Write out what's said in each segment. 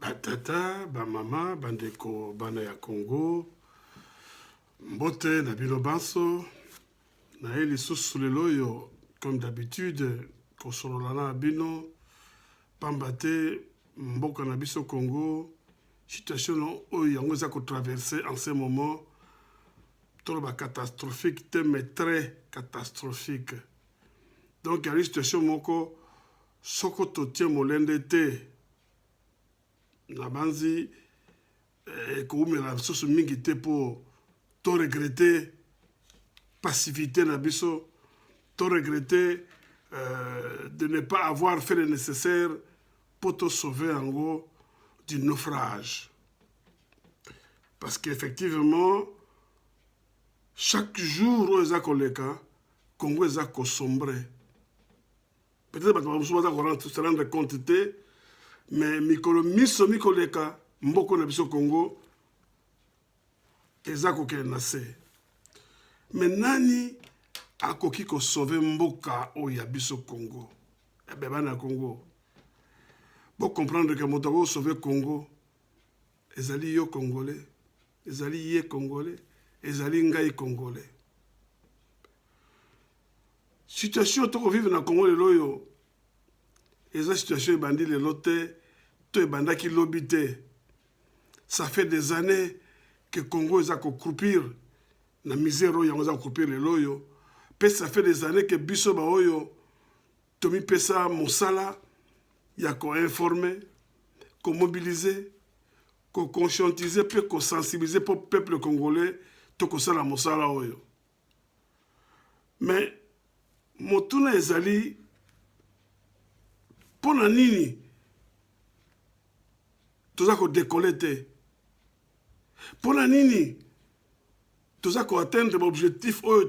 Batata, bamama, bandeko, bana ya Congo, mbote na bino banso, na eli susu lelo yo, comme d'habitude, kosolola na bino, pambate, mboka na biso Congo, situation oyo yango eza traverser en ce moment, toloba catastrophique, mais très catastrophique. Donc, il y a une situation moko, soko totien molende te, na banzi, koumela soso mingi te pour to regretter passivité na biso, to regretter de ne pas avoir fait le nécessaire pour te sauver en gros du naufrage. Parce qu'effectivement, chaque jour où ils ont Congo ils ont sombré. Peut-être que nous allons se rendre compte, mais mikolo miso mikoleka mboko na biso Congo eza kokende se. Mais nani akoki ko sauver mboka o ya biso Congo? Eh ben bana Congo. Pour comprendre que moto ko sauver Congo, ezali yo Congolais, ezali ye Congolais, ezali ngai Congolais. Situation to vivre na Congo lelo yo. Eza situation ebandi lelo te, to ebandaki lobi te. Ça fait des années que Congo eza ko croupir na misère oyo yango eza ko croupir lelo yo. Pe ça fait des années que biso ba oyo tomi pesa mosala ya ko informer, ko mobiliser, ko conscientiser pe ko sensibiliser pour peuple congolais to ko sala mosala oyo. Mais motuna ezali pona nini toza ko décoller te, pona nini toza ko atteindre l'objectif oyo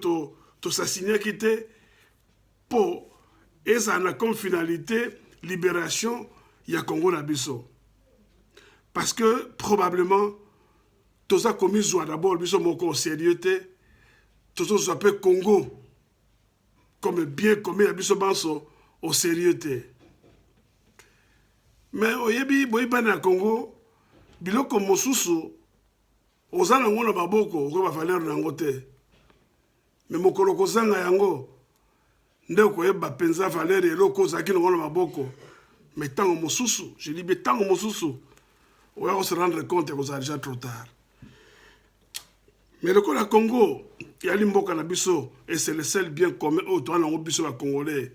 to s'assigner kite pour ezana comme finalité libération ya Congo na biso. Parce que probablement toza commis joie d'abord biso moko au sérieux te, tozo s'appelle Congo comme bien commis à biso banso au sérieux te. Mais oyebi boyiba na Congo biloko mosusu ozana ngona baboko ko ba valeur na ngote. Mais mokolo kozanga yango nde koyeba penza valeur eloko zaki ngona maboko. Mais tango mosusu, je dis tango mosusu on va se rendre compte que c'est déjà trop tard. Mais le Congo, il y a l'imboka na biso et c'est le seul bien commun au toit na biso la Congolais.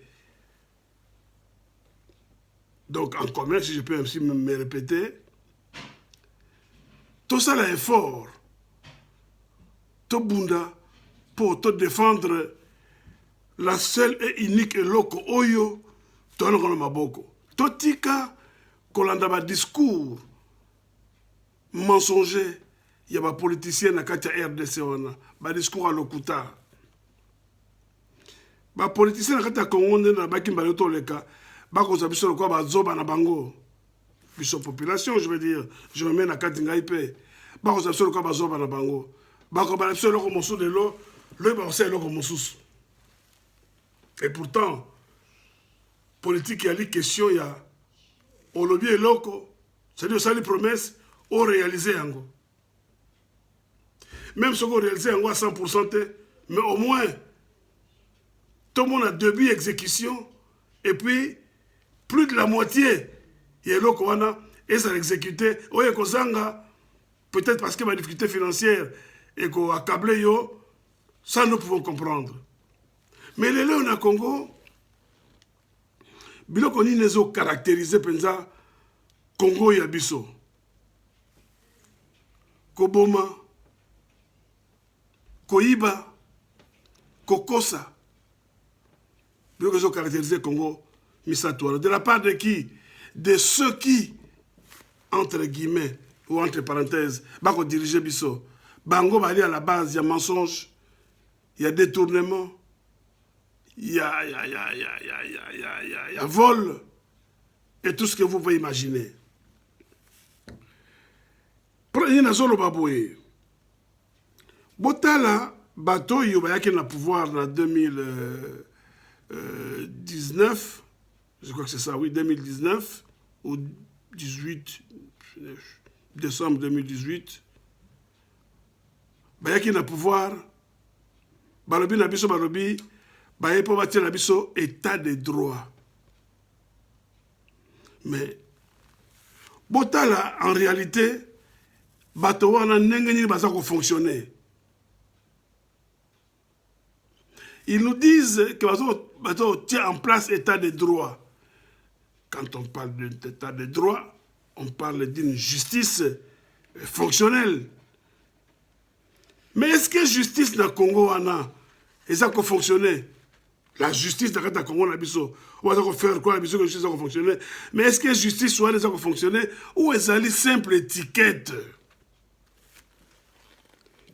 Donc en commun, si je peux aussi me répéter, tout ça l'effort, tout bunda pour te défendre la seule et unique eloko oyo to na maboko. Totika kolanda ba discours mensonger. Il y a des politiciens na kati ya RDC wana ba discours à lokuta. Ba politiciens na kati ya Congo na baki mbalo to leka ba ko zabiso ko ba zoba na bango. Biso population, je veux dire, je me mets na kati ngai pe. Ba ko zabiso ko ba zoba na bango. Ba ko ba biso loko mosu de lo, le ba ose loko mosusu. Et pourtant politique y a les questions ya au lobby loko, c'est-à-dire ça les promesses au réalisé yango. Même si on réalise à 100%, mais au moins, tout le monde a début exécution, et puis, plus de la moitié, il y a l'autre et ça exécuté. Peut-être parce qu'il y a des difficultés financières et qu'on a câblé, ça nous pouvons comprendre. Mais les Léons à Congo, bilo qu'on y a caractérisé penza Congo et Abisso. Koboma. Koiba, Kokosa, bien que je caractérise Congo, Misatouara. De la part de qui? De ceux qui, entre guillemets, ou entre parenthèses, bako diriger Bisso. Bango va aller à la base, il y a mensonge, il y a détournement, il y a vol, et tout ce que vous pouvez imaginer. Prenez la zone au baboué. Botala, bateau, il y a le pouvoir en 2019, je crois que c'est ça, oui, 2019, ou 2018, décembre 2018, bayaki na pouvoir, balobi na biso balobi, baye po batia na biso état de droit. Mais, botala, en réalité, bato wana ndenge nini baza ko fonctionner. Ils nous disent que bato tient en place état de droit. Quand on parle d'état de droit, on parle d'une justice fonctionnelle. Mais est-ce que justice na Congo wana ça ko fonctionner? La justice dans le Congo, on va faire quoi? La justice va fonctionner. Mais est-ce que la justice soit déjà fonctionner ou est-ce une simple étiquette?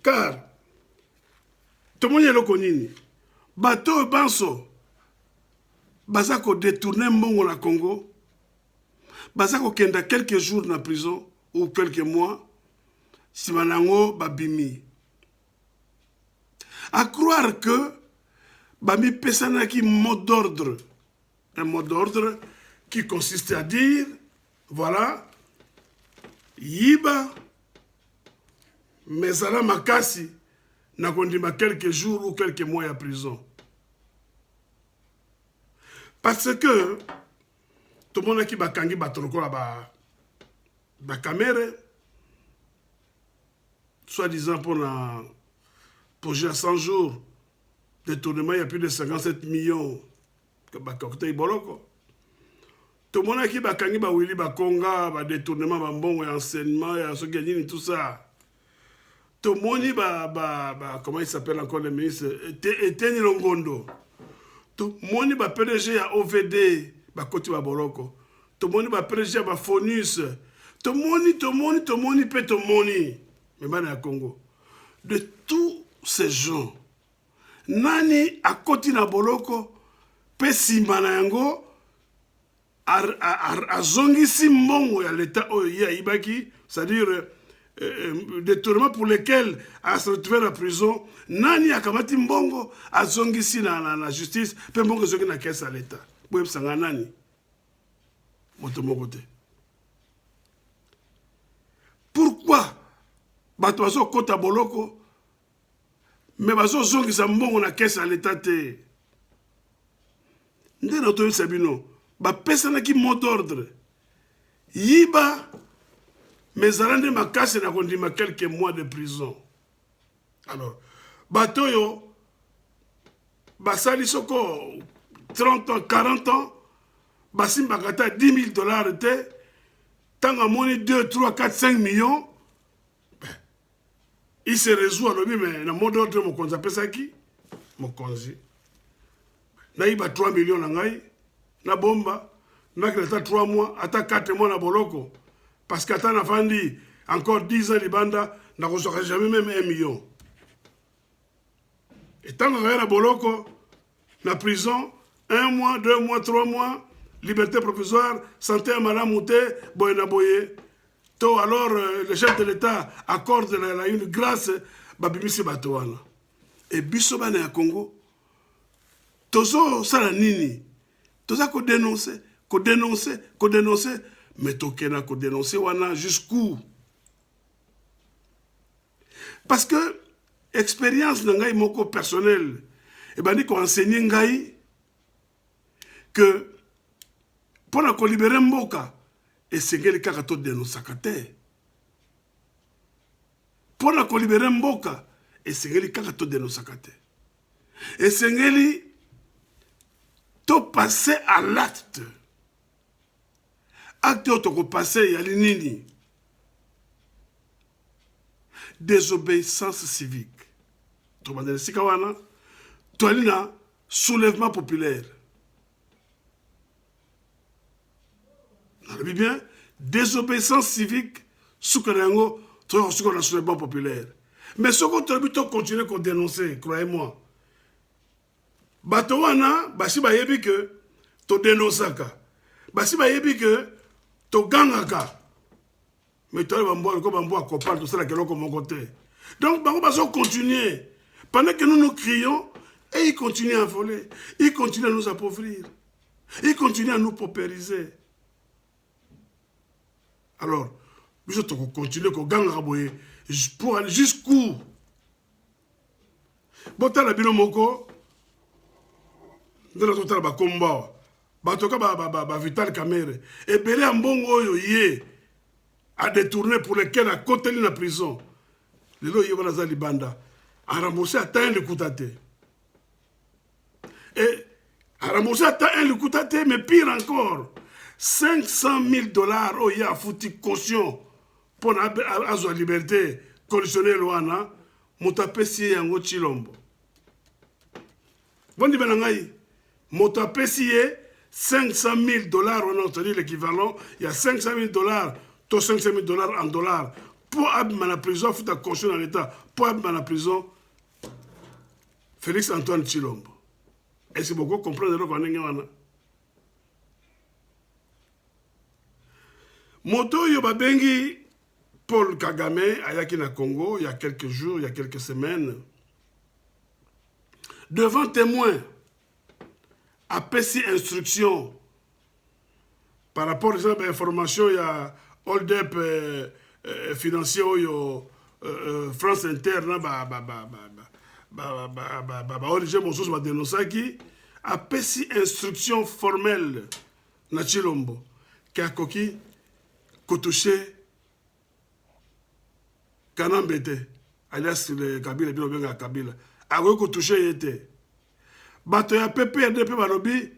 Car, tout le monde est le connu. Bateau Banso, Bazako détourner Mbongo na Congo, Bazako kenda quelques jours dans la prison ou quelques mois, si Manango Babimi. À croire que Bami Pesanaki mot d'ordre. Un mot d'ordre qui consiste à dire, voilà, Yiba, Mezala Makasi, n'a condamné quelques jours ou quelques mois à prison. Parce que, tout le monde qui va kangi batroko la caméra, soi-disant pour la projet à 100 jours, détournement, il y a plus de 57 millions que bakokte iboloko. Tout le monde qui va kangi ba wili ba konga, ba détournement, ba bon enseignement, et ce gagné tout ça. Tout le monde comment il s'appelle encore le ministre, Eteni Longondo. Tout le monde va PDG à OVD, ba koti ba boloko. Tout le monde va PDG à Fonus. Tout le monde peut tout le monde. Mais bana ya Congo. De tous ces gens, nani akoti na boloko pe simba na yango azongisi mbongo ya l'état oyo ibaki, c'est-à-dire détournement pour lesquels a se retrouvé la prison, nani akamati mbongo azongisi na justice pe mbongo zongi na caisse à l'état. Boye sanga nani moto moko te. Pourquoi bato bazo kota boloko mais bazo zongisa mbongo na caisse à l'état te? Nde na to sabino ba pesana ki mot d'ordre yiba mais alande makase na kondima quelques mois de prison. Alors bato yo basali soko 30 ans 40 ans basimba kata $10 000 te tanga moni 2 3 4 5 millions. Il se résout à l'objet, mais dans le mot d'ordre, mon konza pesaki, mon konzi. Na iba 3 millions na ngai, na bomba, na kreta 3 mois, ata 4 mois na boloko. Parce qu'ata na fandi, encore 10 ans libanda, na kosoka jamais même 1 million. Et tant que na boloko, na prison, 1 mois, 2 mois, 3 mois, liberté provisoire, santé malamouté, boye na boye. Alors, le chef de l'État accorde une grâce babimisi batoana. Et bisobane ya Congo, tozo sala nini? Toza ko dénoncer, mais tokena ko dénoncer wana jusqu'où? Parce que expérience ngai moko personnel, et bani ko enseigner ngai que pour la ko libérer mboka et c'est que les kakato dénoncaka te. Pour la libérer mboka, et c'est que les kakato dénoncaka te. Et c'est que to passer à l'acte. Acte to passer ya linini. Désobéissance civique. To bandele sikawana, to alina soulèvement populaire. On a bien désobéissance civique sous Kerengo, sous le soulèvement populaire. Mais ce qu'on doit continuer à dénoncer, croyez-moi. Batowana, basi ba yebi que to dénonçaka. Basi ba yebi que to gangaka. Mais toi, bambo à copain, tout ça là, comme mon côté. Donc, on va continuer. Pendant que nous crions, et ils continuent à voler, ils continuent à nous appauvrir, ils continuent à nous paupériser. Alors, nous allons continuer pour aller jusqu'où? Bota la bino moko, ndela totala bakomba, batoka ba Vital Kamerhe, et belé en bongo yo yé, a détourné pour lequel a côté la prison. Le lo yé wana libanda, a remboursé à temps le koutate. Et a remboursé à temps le koutate, mais pire encore, 500 000 $ oh yé a foutu caution pour la liberté conditionnelle wana, motapesi yango Chilombo. Bon dit benangai, motapesi 500 000 $, on a entendu l'équivalent, il y a 500 000 $, to 500 000 $ en dollars, pour abîmer la prison, faut ta caution dans l'État, pour abîmer la prison, Félix Antoine Chilombo. Et c'est beaucoup comprendre le qu'on a. Moto Yobabengi, Paul Kagame, ayaki na Congo, il y a quelques jours, il y a quelques semaines, devant témoin, a pessi instruction par rapport à l'information, il y a hold-up financier, France Inter, a pessi instruction formelle na Chilombo, qui a coquille, touché Kanambete, alias le Kabila, bien Kabila, a touché était. Bato ya PPRDP balobi,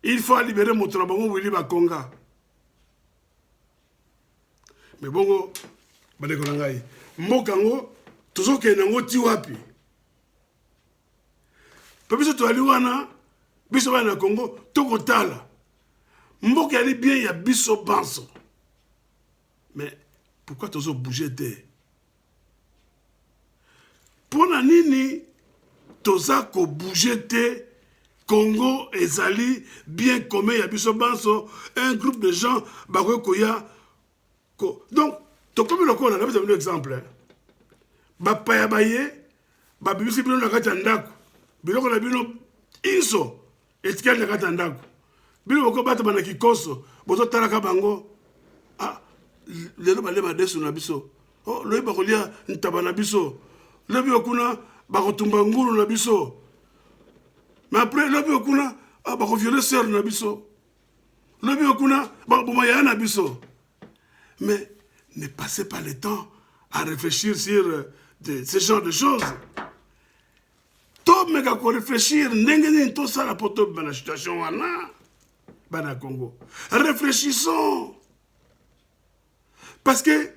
il faut libérer mon travail, Willy Bakonga. Mais bongo, badeko nangai, mbokango, toujours qu'il y a un tiwapi. Pepiso to aliwana, biso na Congo, toko tala. Mboka ali bien, il y a biso banso. Mais pourquoi toujours bouger t'es? Pour la nini, toza ko bouger te Congo ezali bien commun ya biso banso un groupe de gens bako koya ko donc to comme le kola vous avez un exemple ba paya baye ba bibisi bino na kati ya ndako biloko na bino inso etikali na kati ya ndako bino ko bata bana kikoso bozo talaka bango ah lelo bale madesu na biso oh loyi bakolia ntaba na biso lobi okuna bakotumba ngulu na biso. Mais après, lobi okuna bako violer sœur na biso. Lobi okuna bakoboma na biso. Mais ne passez pas le temps à réfléchir sur ce genre de choses. To meka ko réfléchir ndenge to sala poto bana situation wana bana Congo. Réfléchissons. Parce que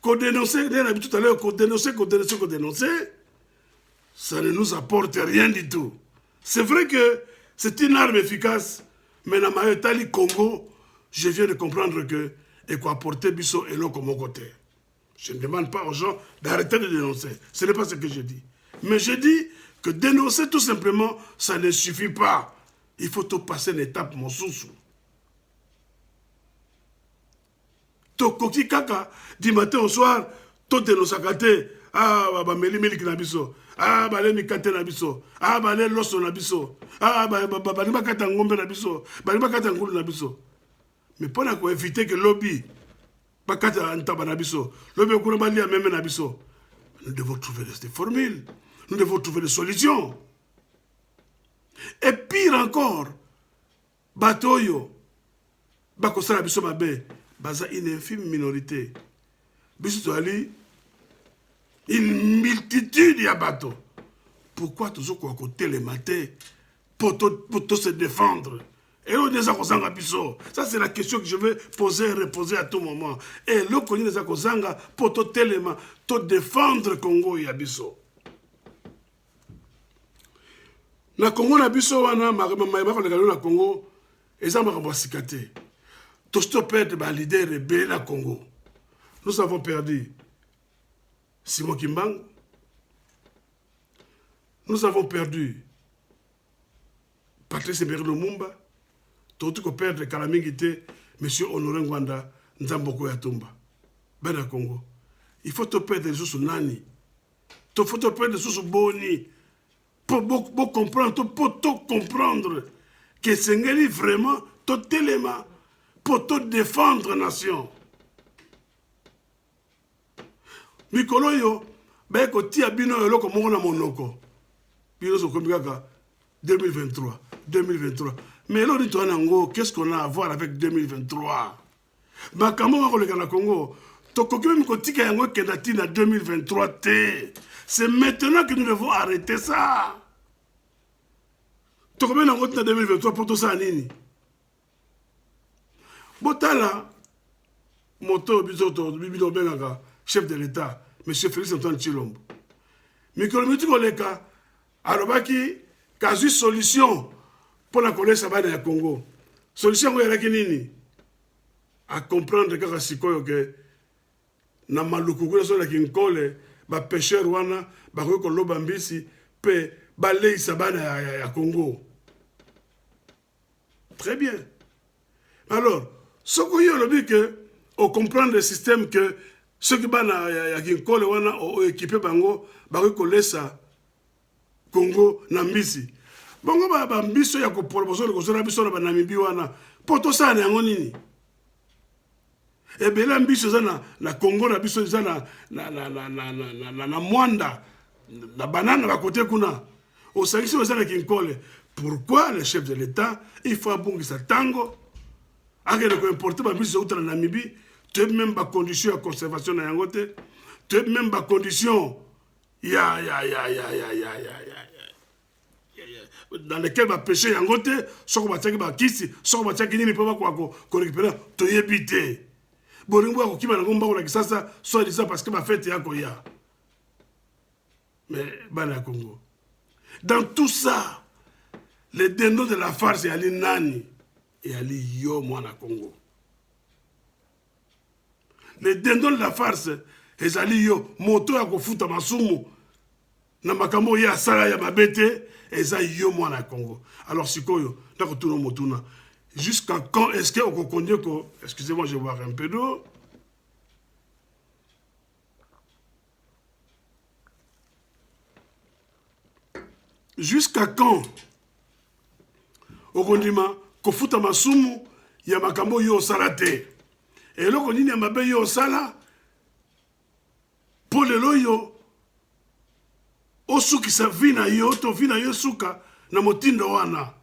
qu'on dénonçait, tout à l'heure, qu'on dénonçait, ça ne nous apporte rien du tout. C'est vrai que c'est une arme efficace, mais dans ma Italie Congo, je viens de comprendre que et quoi apporter biso et l'eau comme mon côté. Je ne demande pas aux gens d'arrêter de dénoncer. Ce n'est pas ce que je dis. Mais je dis que dénoncer tout simplement, ça ne suffit pas. Il faut tout passer une étape, mon sous-sous. To koki kaka du matin au soir to dénonçaka te ah ba meli na biso ah ba le mikate na biso ah ba le loso na biso ah ba ba kata ngombe na biso ba kata ngulu na biso mais pour na ko éviter que lobby ba kata ntaba na biso lobby ko ba lia même na biso nous devons trouver des formules, nous devons trouver des solutions. Et pire encore batoyo ba ko sala biso mabe baza une infime minorité. Bisouali, une multitude de bateaux. Pourquoi toujours qu'on côté les matins pour se défendre? Et on les a kozanga biso. Ça c'est la question que je vais poser et reposer à tout moment. Et le connu les a kozanga pour te défendre Congo et biso. Na Congo na biso wana na Congo eza makambo sikate. Tous perdre les leaders rebelles à Congo. Nous avons perdu Simon Kimbang. Nous avons perdu Patrice Emery Lumumba. Tout que perdre Kalamingite, M. Honoré Ngwanda, Nzamboko Yatumba. Ben à Congo. Il faut te perdre les sous Nani. Il faut te perdre les sous Boni. Pour comprendre, pour tout comprendre que c'est vraiment tout élément. Pour te défendre, nation. mikolo yo ba ko tia bino eloko moko na monoko bino so komi kaka 2023 mais là qu'est-ce qu'on a à voir avec 2023 makambo ngako le kana Congo to kokimi ko tika yango kendati na 2023 t c'est maintenant que nous devons arrêter ça to komena ngoti na 2023 pour tout ça nini botala moto bizoto bibilo bengaka chef de l'État monsieur Félix Antoine Tshilombo mikolo miti koleka alobaki kazu solution pour la kolesa bana ya Congo solution ngo yalaki nini à comprendre kaka sikoyo ke na maluku kuna so la kinkole ba pêcheur wana ba ko loba mbisi pe ba leisa bana ya Congo très bien alors ce qu'on y a le que on comprend le système que ceux qui bana ya kinkole wana o équipé bango ba ko lesa Congo na mbisi bongo ba mbiso ya ko proposer ko zona biso na Namibie wana poto sana yango nini ebela mbiso za na Congo na biso za na mwanda na banane ba côté kuna au sangisi za na kinkole pourquoi le chef de l'État il faut abongisa tango akele ko importer ba mbiso uta na Namibie tu même ba condition ya conservation na yangote tu même ba condition ya dans lesquels va pêcher yangote soko bataki ba kisi soko bataki nini pa ko récupérer to yebité bolingo ko kiba na ngomba ko la kisasa soit disant parce que ma fête yako ya mais bana Congo dans tout ça les dindons de la farce ali nani et ali yo mwana Congo les dindons de la farce ezali yo moto ya kofuta masumu na makambo ya sala ya mabete eza yo mwana Congo alors sikoyo ndako tuno motuna jusqu'à quand est-ce que on connaît que excusez-moi je vais boire un peu d'eau jusqu'à quand okondima kofuta masumu ya makambo yo salate et loko nini ya mabe yo sala pour le loyo osuki sa vina yo to vina yo suka na motindo wana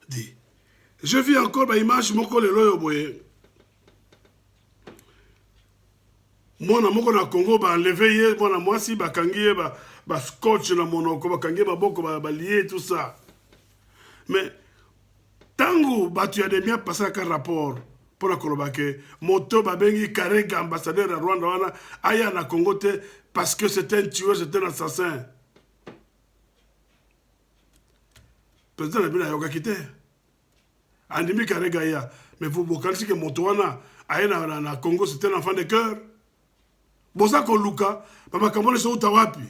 dit je vis encore ba image moko le loyo boye mwana moko na Congo ba enlever ye mwana mwasi ba kangiye ba scotch na monoko ba kangiye ba boko ba lier tout ça mais tango batu ya demia passer ka rapport pour la kolobake moto babengi Karega ambassadeur de Rwanda wana aya na Congo te parce que c'est un tueur c'est un assassin président la bila yoka kite andimi Karega ya mais vous bokalisi que moto wana aya na Congo c'est un enfant de cœur boza ko luka mama kamone so utawapi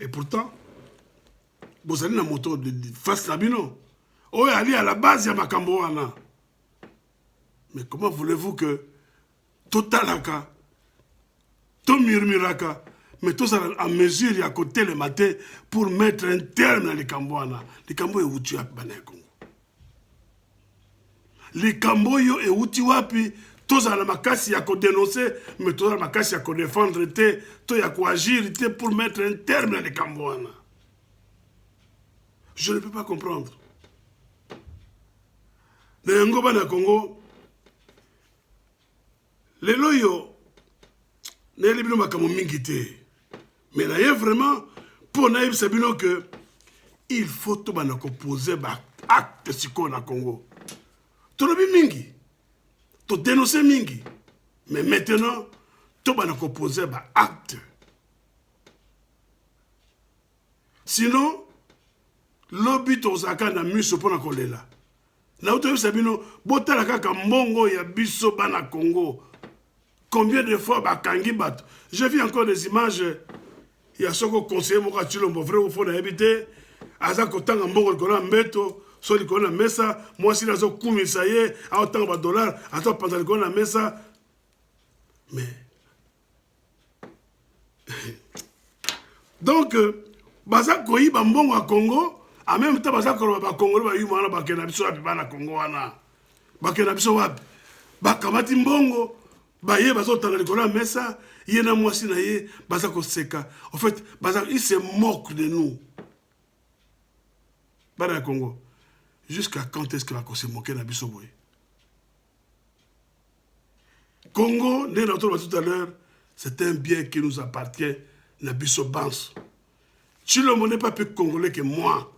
et pourtant bozali na moto de face na bino oyo ali à la base ya makambo wana. Mais comment voulez-vous que Totalaka, tout murmuraka, mais tout ça en mesure à côté le matin pour mettre un terme à l'Ikambouana. L'Ikambo est outi wapi bana Congo. L'Ikambo est outi wapi, tout ça la makasi à dénoncer, mais tout ça la makasi à défendre, tout à agir pour mettre un terme à l'Ikambouana. Je ne peux pas comprendre. Le Ngoba na Congo, les loyaux, ne libino makamo mingité. Mais là, vraiment, pour naïf sabino que il faut tout banako poser ba acte siko na Congo. Tout le mingi, tout dénoncer mingi. Mais maintenant, tout banako poser ba acte. Sinon, lobby tozaka na miso pona kolela. Na uto sabino botala kaka mbongo ya biso bana Congo. Combien de fois bakangi bato. J'ai vu encore des images. Il y a ce que conseiller Moka Tshilombo vrai ou faux d'habiter. Aza kotanga mbongo kona mbeto, so likona mesa, moi si nazo kumisa ye, a autant de dollars, ato panza likona mesa. Mais donc baza koyi ba mbongo a Congo, en même temps baza ko ba Congo ba yuma na ba kena biso wapi bana Congo wana. Ba kena biso wapi. bakamati mbongo baye bazotanga likolo ya mesa ye na mwasi na ye baza koseka. En fait il se moque de nous. Bana Congo, jusqu'à quand est-ce que va se moquer na biso boye? Congo, né dans tout à l'heure, c'est un bien qui nous appartient na biso banso. Chilombo n'est pas plus congolais que moi.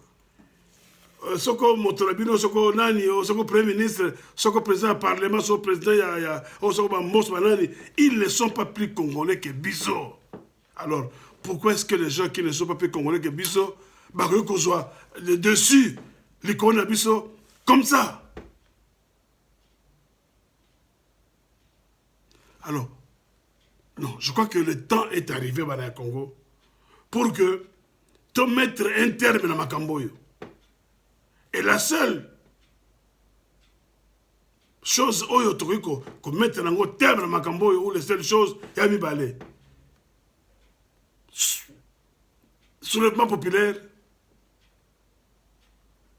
Soko Motorabino, Soko Nani, Soko Premier ministre, Soko président du Parlement, Soko président, Soko Mos Banani, ils ne sont pas plus congolais que Biso. Alors, pourquoi est-ce que les gens qui ne sont pas plus congolais que Biso, qu'on soit dessus, les congolais Biso, comme ça? Alors, non, je crois que le temps est arrivé dans le Congo pour que tu mettes un terme dans ma camboyo. Et la seule chose qu'on mette un terme dans ma camboyo, ou les seules choses, il y a mi balai. Soulèvement populaire,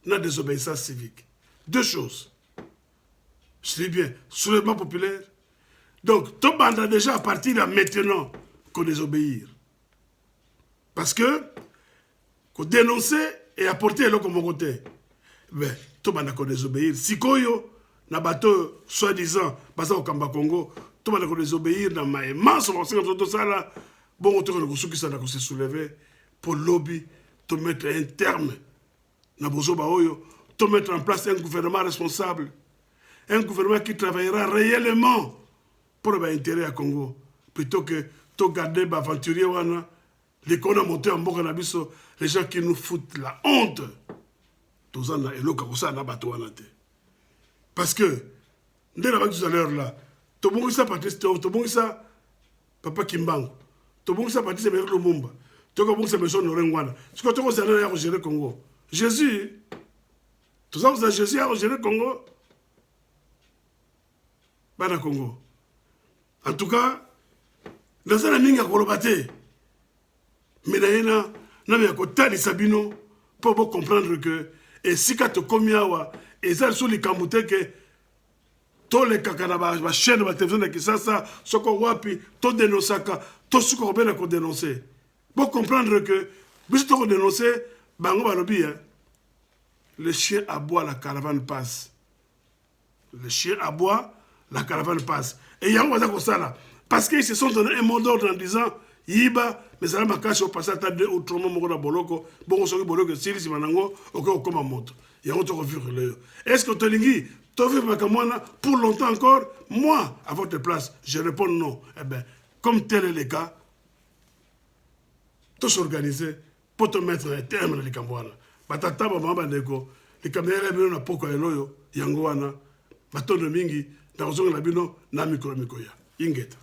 la désobéissance civique. Deux choses. Je dis bien, soulèvement populaire. Donc, tout le monde a déjà à partir de maintenant qu'on désobéir. Parce que, qu'on dénoncer et apporter l'eau comme côté. Mais, tout le monde a désobéir. Si koyo, na bateau, soi-disant, basa au Kamba Congo, tout le monde a désobéir dans ma immense, on sait comme ça là, bon, on a se soulever pour lobby, pour mettre un terme, na bozo baoyo, pour mettre en place un gouvernement responsable, un gouvernement qui travaillera réellement pour l'intérêt à Congo, plutôt que de garder les aventuriers, les qu'on a monté en Boka Nabiso, les gens qui nous foutent la honte. Parce que, dès la tout à l'heure là, tu as ça Patrice, tu as ça Papa Kimbango, tu as ça Patrice Emerick Lumumba, tu as ça Maison Norengwana. Ce que tu as ça à gérer le Congo. Jésus, tout ça, vous avez Jésus à gérer le Congo. Bana Congo. En tout cas, dans un ami qui a colobaté, mais d'ailleurs, n'a pas côté Sabino pour comprendre que et si quand tu commis à et ça sur les camoutés que tous les cacanabas, la chaîne de télévision qui ça, ce qu'on wapi, tout dénonçaka, tout ce qu'on a dénoncé. Pour comprendre que, si tu dénoncé, bango balobi, le chien aboie, la caravane passe. Le chien aboie, la caravane passe. Et il y a un comme ça là. Parce qu'ils se sont donné un mot d'ordre en disant Yiba, mais ça m'a caché au passage à deux autrement mon boloko, bon on se boloko si si manango, ok comme un moto. Il y a un autre refus. Est-ce que tu dis tu veux ma pour longtemps encore? Moi, à votre place, je réponds non. Eh bien, comme tel est le cas, tout s'organiser pour te mettre un terme dans les Cambouana. Batata, maman, les caméras, na poko eloyo, yangoana, baton de mingi, dans la bino, na mikoya. Ingeta.